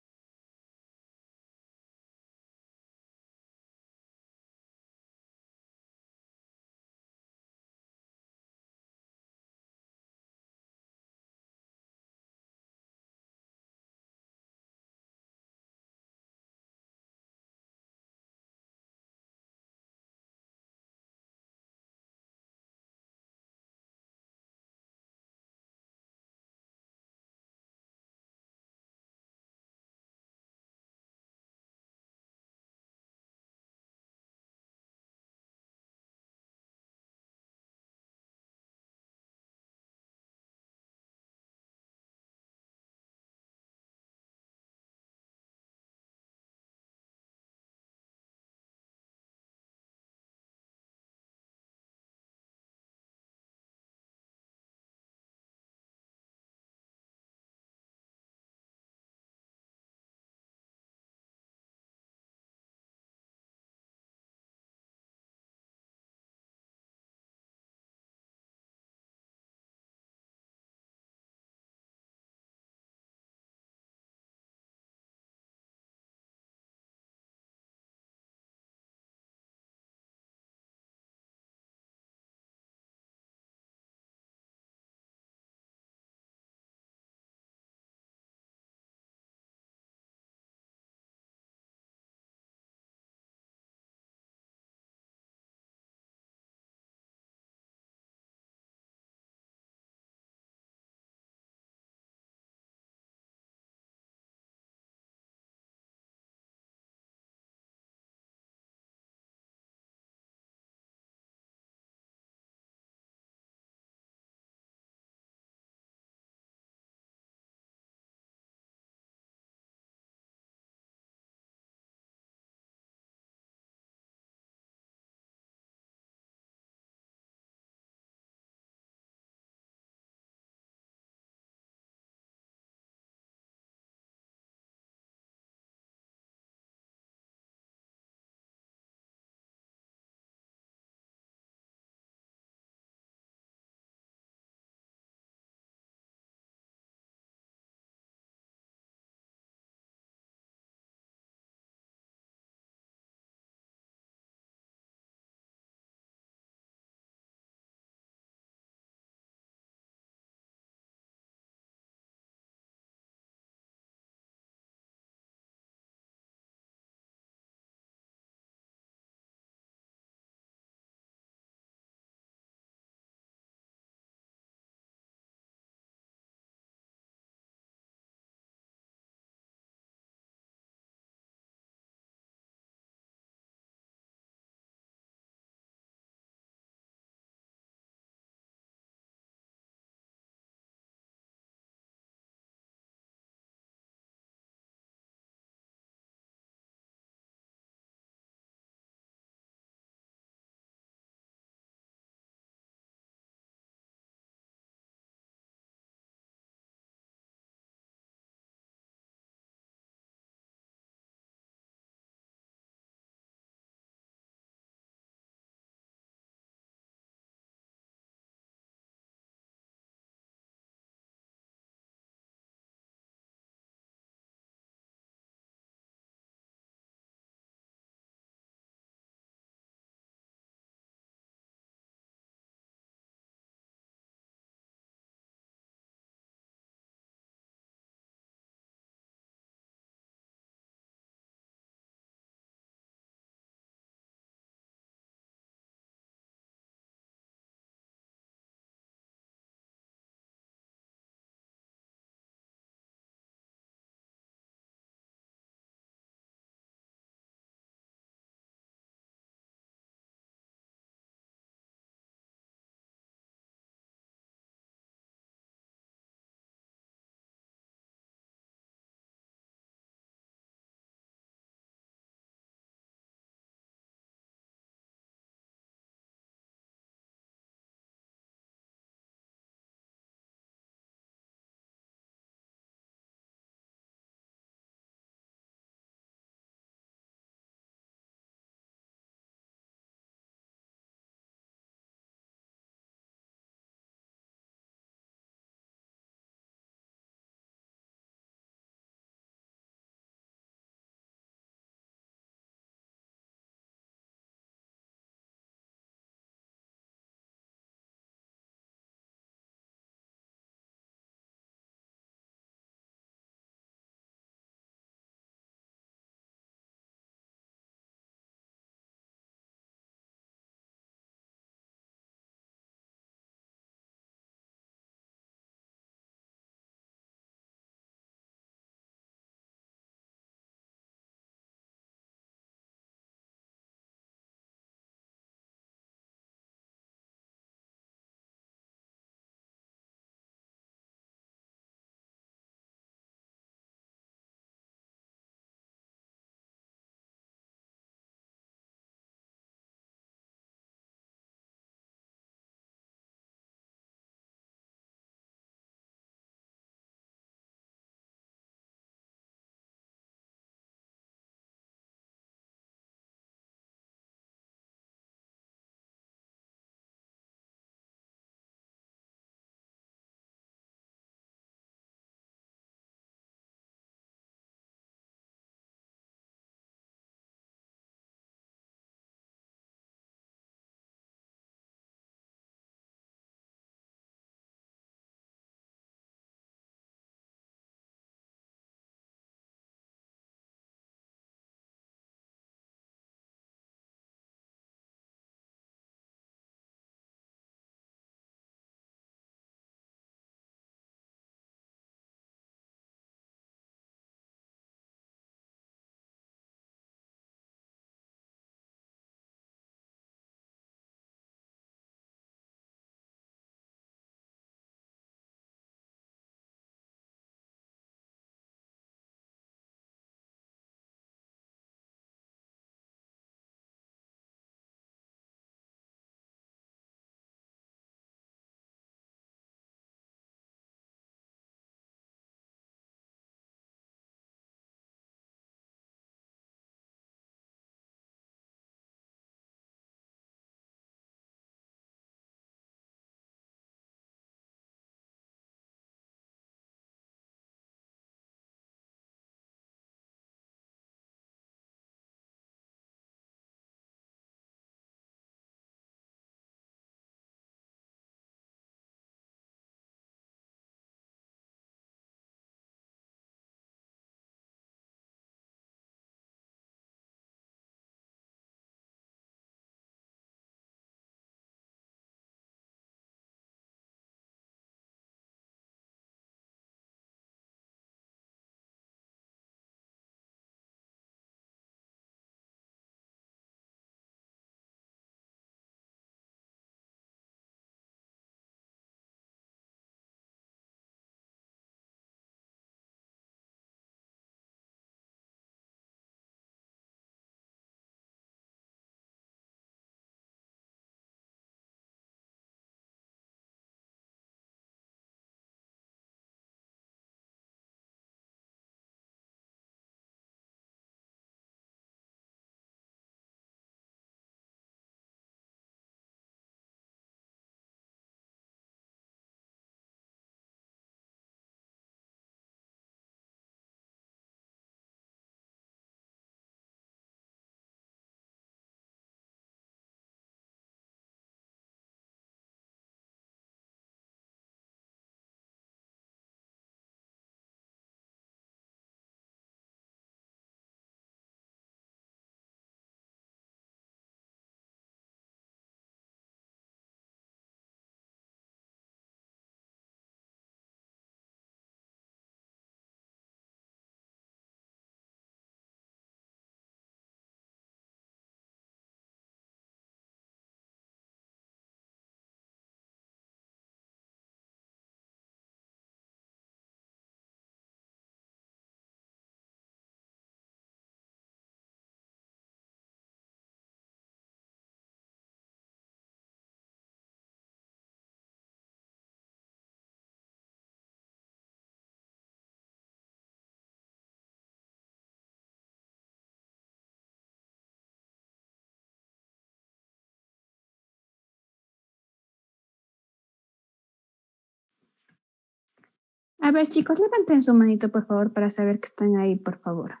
A ver, chicos, levanten su manito, por favor, para saber que están ahí, por favor.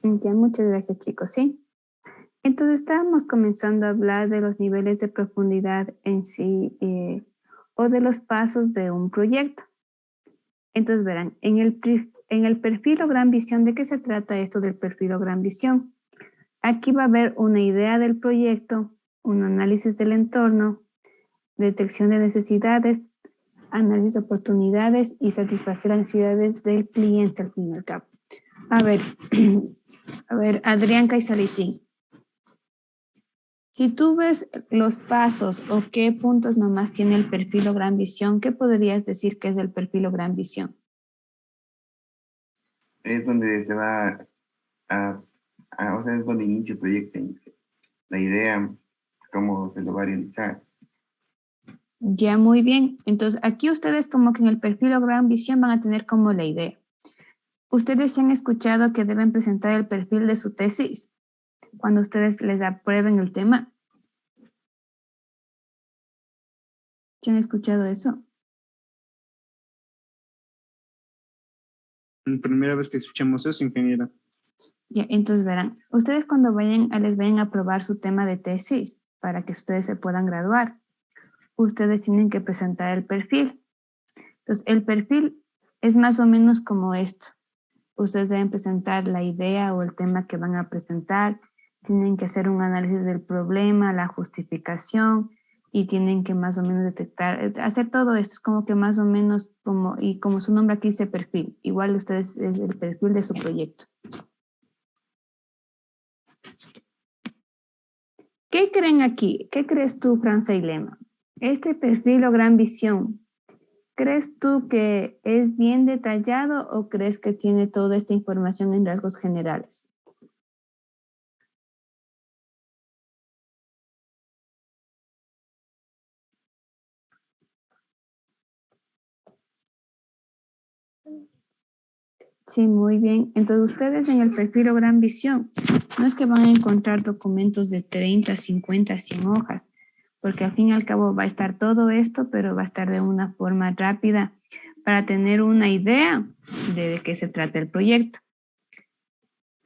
Ya, muchas gracias, chicos, ¿sí? Entonces, estábamos comenzando a hablar de los niveles de profundidad en sí o de los pasos de un proyecto. Entonces, verán, en el perfil o gran visión, ¿de qué se trata esto del perfil o gran visión? Aquí va a haber una idea del proyecto, un análisis del entorno, detección de necesidades, análisis de oportunidades y satisfacer las necesidades del cliente al fin y al cabo. A ver, Adrián Caizalitín. Si tú ves los pasos o qué puntos nomás tiene el perfil o gran visión, ¿qué podrías decir que es el perfil o gran visión? Es donde se va o sea, es donde inicia el proyecto, la idea, cómo se lo va a realizar. Ya, muy bien. Entonces, aquí ustedes como que en el perfil o gran visión van a tener como la idea. Ustedes se han escuchado que deben presentar el perfil de su tesis cuando ustedes les aprueben el tema. ¿Se han escuchado eso? Primera vez que escuchamos eso, ingeniera. Ya, entonces verán, ustedes cuando les vayan a aprobar su tema de tesis para que ustedes se puedan graduar, ustedes tienen que presentar el perfil. Entonces, el perfil es más o menos como esto. Ustedes deben presentar la idea o el tema que van a presentar, tienen que hacer un análisis del problema, la justificación y tienen que más o menos detectar, hacer todo esto, es como que más o menos y como su nombre aquí dice perfil, igual ustedes es el perfil de su proyecto. ¿Qué creen aquí? ¿Qué crees tú, Franza y Lema? Este perfil o gran visión, ¿crees tú que es bien detallado o crees que tiene toda esta información en rasgos generales? Sí, muy bien. Entonces, ustedes en el perfil o gran visión, no es que van a encontrar documentos de 30, 50, 100 hojas, porque al fin y al cabo va a estar todo esto, pero va a estar de una forma rápida para tener una idea de qué se trata el proyecto.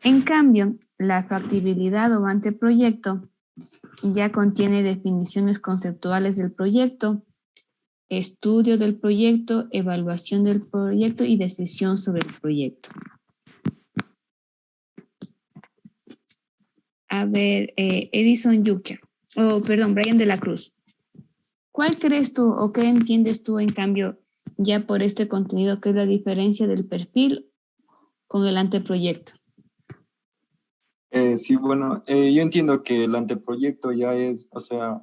En cambio, la factibilidad o anteproyecto ya contiene definiciones conceptuales del proyecto, estudio del proyecto, evaluación del proyecto y decisión sobre el proyecto. A ver, Edison Yukia, Brian de la Cruz. ¿Cuál crees tú o qué entiendes tú en cambio ya por este contenido que es la diferencia del perfil con el anteproyecto? Sí, bueno, yo entiendo que el anteproyecto ya es, o sea,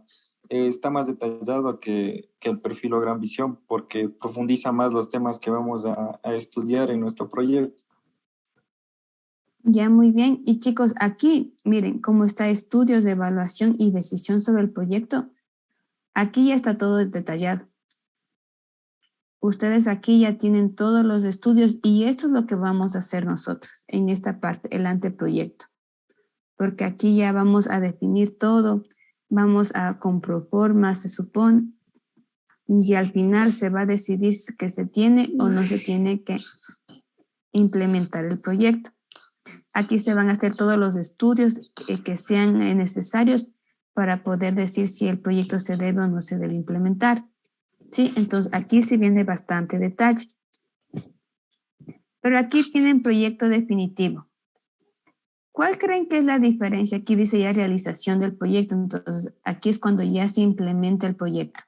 está más detallado que el perfil o gran visión porque profundiza más los temas que vamos a estudiar en nuestro proyecto. Ya, muy bien. Y chicos, aquí, miren, cómo está estudios de evaluación y decisión sobre el proyecto. Aquí ya está todo detallado. Ustedes aquí ya tienen todos los estudios y esto es lo que vamos a hacer nosotros en esta parte, el anteproyecto. Porque aquí ya vamos a definir todo, vamos a con proforma, se supone, y al final se va a decidir que se tiene o no se tiene que implementar el proyecto. Aquí se van a hacer todos los estudios que sean necesarios para poder decir si el proyecto se debe o no se debe implementar. ¿Sí? Entonces aquí se viene bastante detalle. Pero aquí tienen proyecto definitivo. ¿Cuál creen que es la diferencia? Aquí dice ya realización del proyecto, entonces aquí es cuando ya se implementa el proyecto.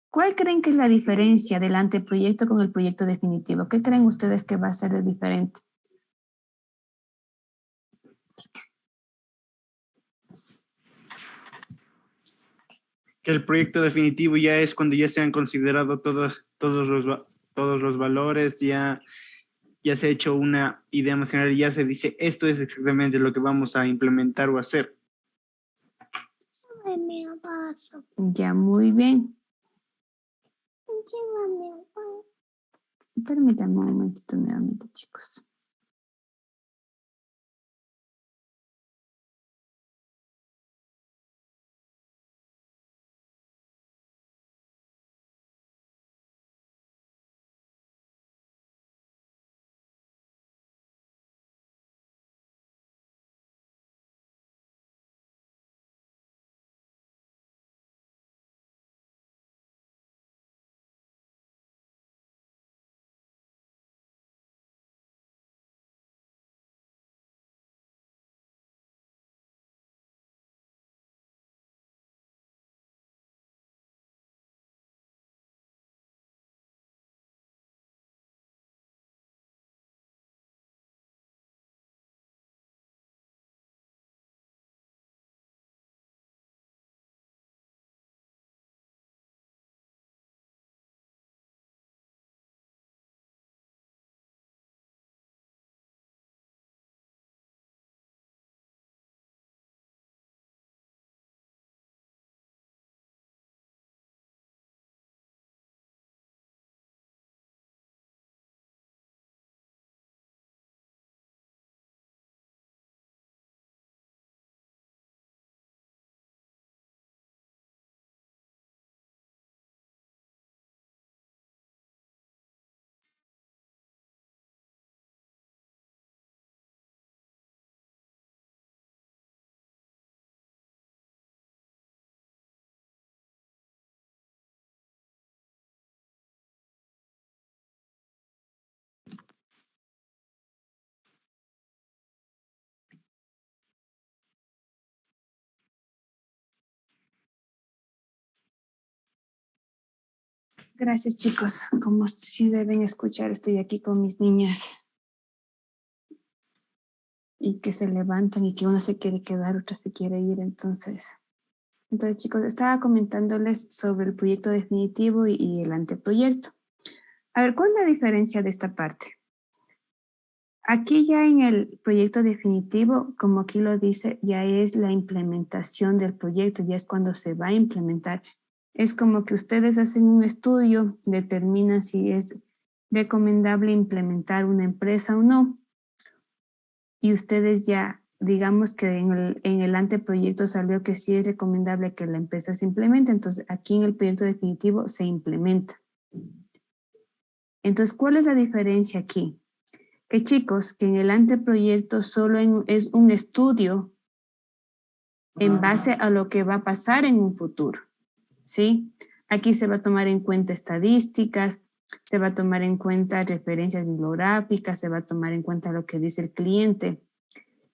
¿Cuál creen que es la diferencia del anteproyecto con el proyecto definitivo? ¿Qué creen ustedes que va a ser diferente? Que el proyecto definitivo ya es cuando ya se han considerado todos los valores, ya se ha hecho una idea más general y ya se dice esto es exactamente lo que vamos a implementar o hacer. Ya, muy bien. Permítanme un momentito nuevamente, chicos. Gracias, chicos. Como si deben escuchar, estoy aquí con mis niñas. Y que se levantan y que una se quiere quedar, otra se quiere ir. Entonces, chicos, estaba comentándoles sobre el proyecto definitivo y el anteproyecto. A ver, ¿cuál es la diferencia de esta parte? Aquí ya en el proyecto definitivo, como aquí lo dice, ya es la implementación del proyecto, ya es cuando se va a implementar. Es como que ustedes hacen un estudio, determinan si es recomendable implementar una empresa o no. Y ustedes ya, digamos que en el anteproyecto salió que sí es recomendable que la empresa se implemente, entonces aquí en el proyecto definitivo se implementa. Entonces, ¿cuál es la diferencia aquí? Que chicos, que en el anteproyecto solo es un estudio en base a lo que va a pasar en un futuro, ¿sí? Aquí se va a tomar en cuenta estadísticas, se va a tomar en cuenta referencias bibliográficas, se va a tomar en cuenta lo que dice el cliente,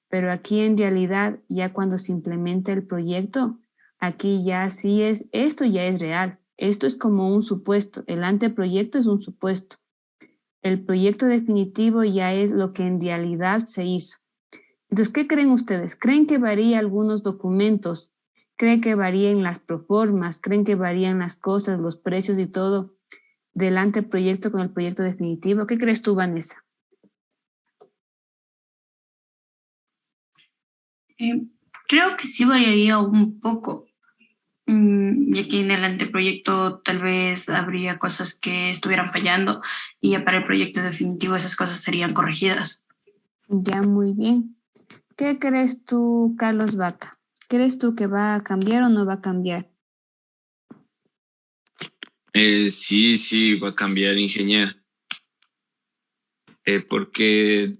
pero aquí en realidad ya cuando se implementa el proyecto, aquí ya sí es, esto ya es real, esto es como un supuesto, el anteproyecto es un supuesto. El proyecto definitivo ya es lo que en realidad se hizo. Entonces, ¿qué creen ustedes? ¿Creen que varía algunos documentos? ¿Creen que varían las proformas? ¿Creen que varían las cosas, los precios y todo del anteproyecto con el proyecto definitivo? ¿Qué crees tú, Vanessa? Creo que sí variaría un poco, ya que en el anteproyecto tal vez habría cosas que estuvieran fallando y ya para el proyecto definitivo esas cosas serían corregidas. Ya, muy bien. ¿Qué crees tú, Carlos Vaca? ¿Crees tú que va a cambiar o no va a cambiar? Sí, va a cambiar, ingeniero. Porque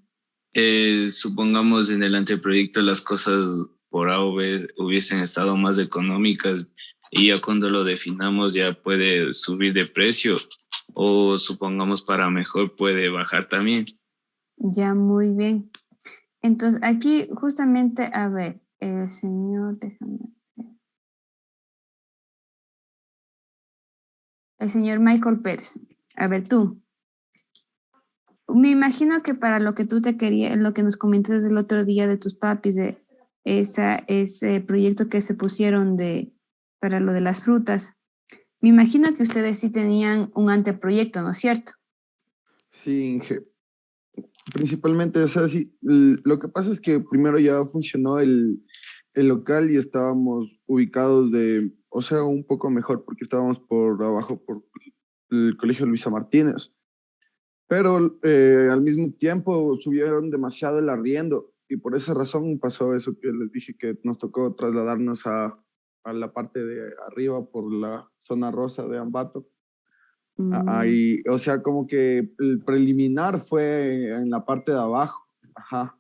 supongamos en el anteproyecto las cosas por A o B hubiesen estado más económicas y ya cuando lo definamos ya puede subir de precio o supongamos para mejor puede bajar también. Ya, muy bien. Entonces, aquí justamente, a ver, el señor, déjame ver. El señor Michael Pérez. A ver, tú. Me imagino que para lo que tú te querías, lo que nos comentaste el otro día de tus papis, de ese proyecto que se pusieron para lo de las frutas, me imagino que ustedes sí tenían un anteproyecto, ¿no es cierto? Sí, Inge. Principalmente, o sea, sí, lo que pasa es que primero ya funcionó el local y estábamos ubicados o sea, un poco mejor porque estábamos por abajo, por el Colegio Luisa Martínez. pero al mismo tiempo subieron demasiado el arriendo y por esa razón pasó eso que les dije, que nos tocó trasladarnos a la parte de arriba por la zona rosa de Ambato. Ahí, o sea, como que el preliminar fue en la parte de abajo. Ajá.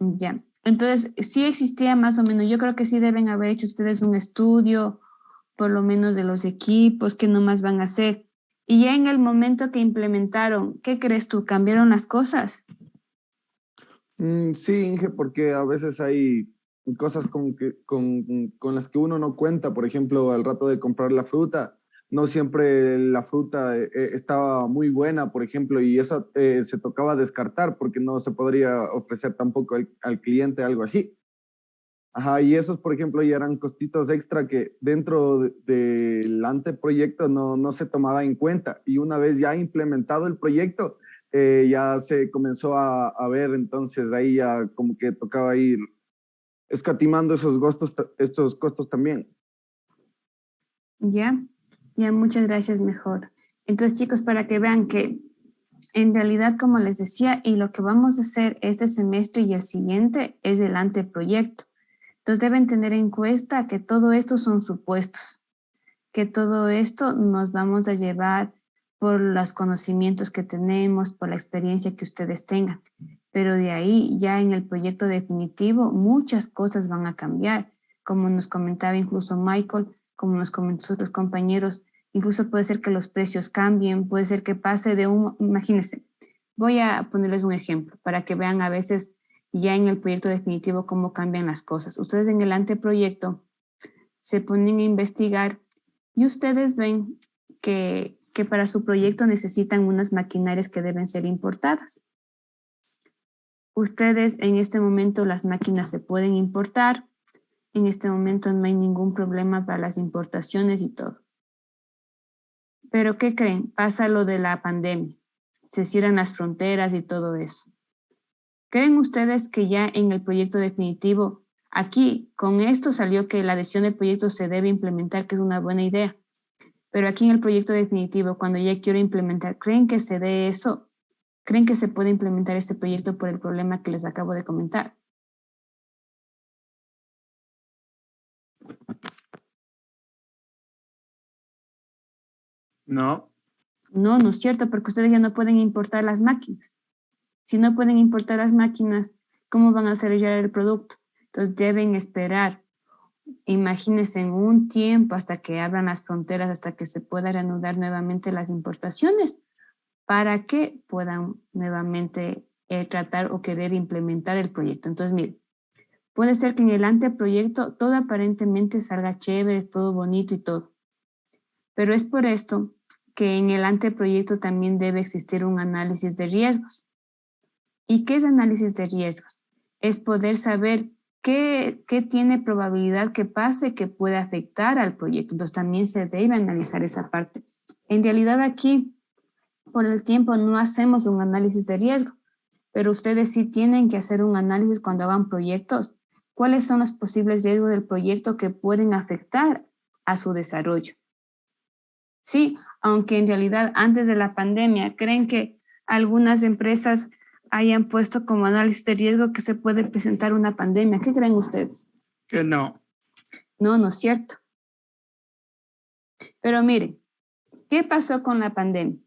Ya. Entonces, sí existía más o menos, yo creo que sí deben haber hecho ustedes un estudio, por lo menos de los equipos, qué nomás van a hacer. Y ya en el momento que implementaron, ¿qué crees tú? ¿Cambiaron las cosas? Sí, Inge, porque a veces hay cosas con las que uno no cuenta. Por ejemplo, al rato de comprar la fruta, no siempre la fruta estaba muy buena, por ejemplo, y eso se tocaba descartar porque no se podría ofrecer tampoco al cliente algo así. Ajá, y esos, por ejemplo, ya eran costitos extra que dentro del anteproyecto no se tomaba en cuenta. Y una vez ya implementado el proyecto, ya se comenzó a ver, entonces ahí ya como que tocaba ir escatimando estos costos también. Ya, muchas gracias, mejor. Entonces, chicos, para que vean que en realidad, como les decía, y lo que vamos a hacer este semestre y el siguiente es el anteproyecto. Entonces, deben tener en cuenta que todo esto son supuestos, que todo esto nos vamos a llevar por los conocimientos que tenemos, por la experiencia que ustedes tengan. Pero de ahí, ya en el proyecto definitivo, muchas cosas van a cambiar. Como nos comentaba incluso Michael, como nos comentó otros compañeros, incluso puede ser que los precios cambien, puede ser que pase de imagínense, voy a ponerles un ejemplo para que vean a veces ya en el proyecto definitivo cómo cambian las cosas. Ustedes en el anteproyecto se ponen a investigar y ustedes ven que para su proyecto necesitan unas maquinarias que deben ser importadas. Ustedes en este momento las máquinas se pueden importar, en este momento no hay ningún problema para las importaciones y todo. Pero ¿qué creen? Pasa lo de la pandemia, se cierran las fronteras y todo eso. ¿Creen ustedes que ya en el proyecto definitivo, aquí con esto salió que la adhesión del proyecto se debe implementar, que es una buena idea? Pero aquí en el proyecto definitivo, cuando ya quiero implementar, ¿creen que se dé eso? ¿Creen que se puede implementar este proyecto por el problema que les acabo de comentar? No. No, no es cierto, porque ustedes ya no pueden importar las máquinas. Si no pueden importar las máquinas, ¿cómo van a desarrollar el producto? Entonces deben esperar. Imagínense en un tiempo hasta que abran las fronteras, hasta que se pueda reanudar nuevamente las importaciones, para que puedan nuevamente tratar o querer implementar el proyecto. Entonces, miren, puede ser que en el anteproyecto todo aparentemente salga chévere, todo bonito y todo. Pero es por esto que en el anteproyecto también debe existir un análisis de riesgos. ¿Y qué es análisis de riesgos? Es poder saber qué tiene probabilidad que pase que puede afectar al proyecto. Entonces también se debe analizar esa parte. En realidad aquí, por el tiempo, no hacemos un análisis de riesgo, pero ustedes sí tienen que hacer un análisis cuando hagan proyectos. ¿Cuáles son los posibles riesgos del proyecto que pueden afectar a su desarrollo? Sí, aunque en realidad antes de la pandemia, ¿creen que algunas empresas hayan puesto como análisis de riesgo que se puede presentar una pandemia? ¿Qué creen ustedes? Que no. No, no es cierto. Pero miren, ¿qué pasó con la pandemia?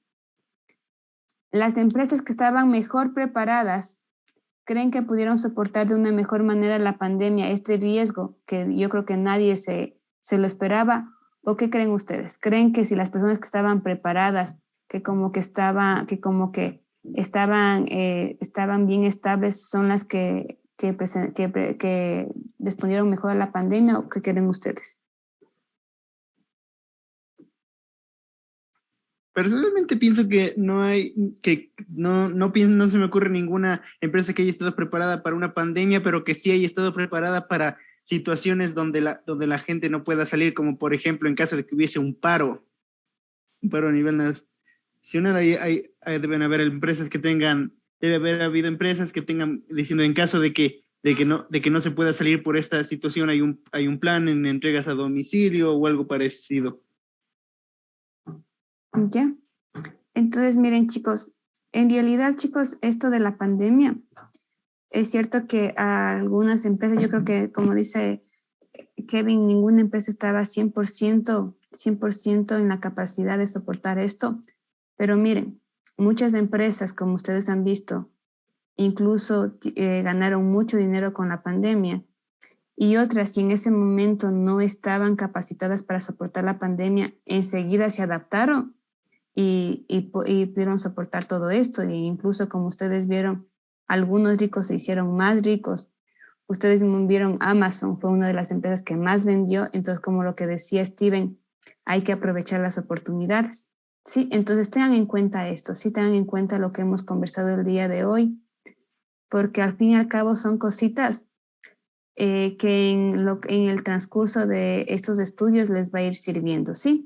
Las empresas que estaban mejor preparadas, ¿creen que pudieron soportar de una mejor manera la pandemia, este riesgo que yo creo que nadie se lo esperaba? ¿O qué creen ustedes? ¿Creen que si las personas que estaban preparadas, que estaban bien estables, son las que respondieron mejor a la pandemia, o qué creen ustedes? Personalmente pienso que no se me ocurre ninguna empresa que haya estado preparada para una pandemia, pero que sí haya estado preparada para situaciones donde la gente no pueda salir, como por ejemplo en caso de que hubiese un paro a nivel nacional. Deben haber empresas que tengan, debe haber habido empresas que tengan, diciendo en caso de que no se pueda salir por esta situación, hay un plan en entregas a domicilio o algo parecido. Ya. Entonces, miren, chicos, en realidad, chicos, esto de la pandemia, es cierto que a algunas empresas, yo creo que, como dice Kevin, ninguna empresa estaba 100% en la capacidad de soportar esto. Pero miren, muchas empresas, como ustedes han visto, incluso ganaron mucho dinero con la pandemia. Y otras, si en ese momento no estaban capacitadas para soportar la pandemia, enseguida se adaptaron y pudieron soportar todo esto. E incluso, como ustedes vieron, algunos ricos se hicieron más ricos. Ustedes vieron Amazon, fue una de las empresas que más vendió. Entonces, como lo que decía Steven, hay que aprovechar las oportunidades. Sí, entonces tengan en cuenta esto, sí, tengan en cuenta lo que hemos conversado el día de hoy, porque al fin y al cabo son cositas que en el transcurso de estos estudios les va a ir sirviendo, ¿sí?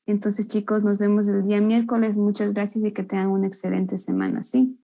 Entonces, chicos, nos vemos el día miércoles. Muchas gracias y que tengan una excelente semana, ¿sí?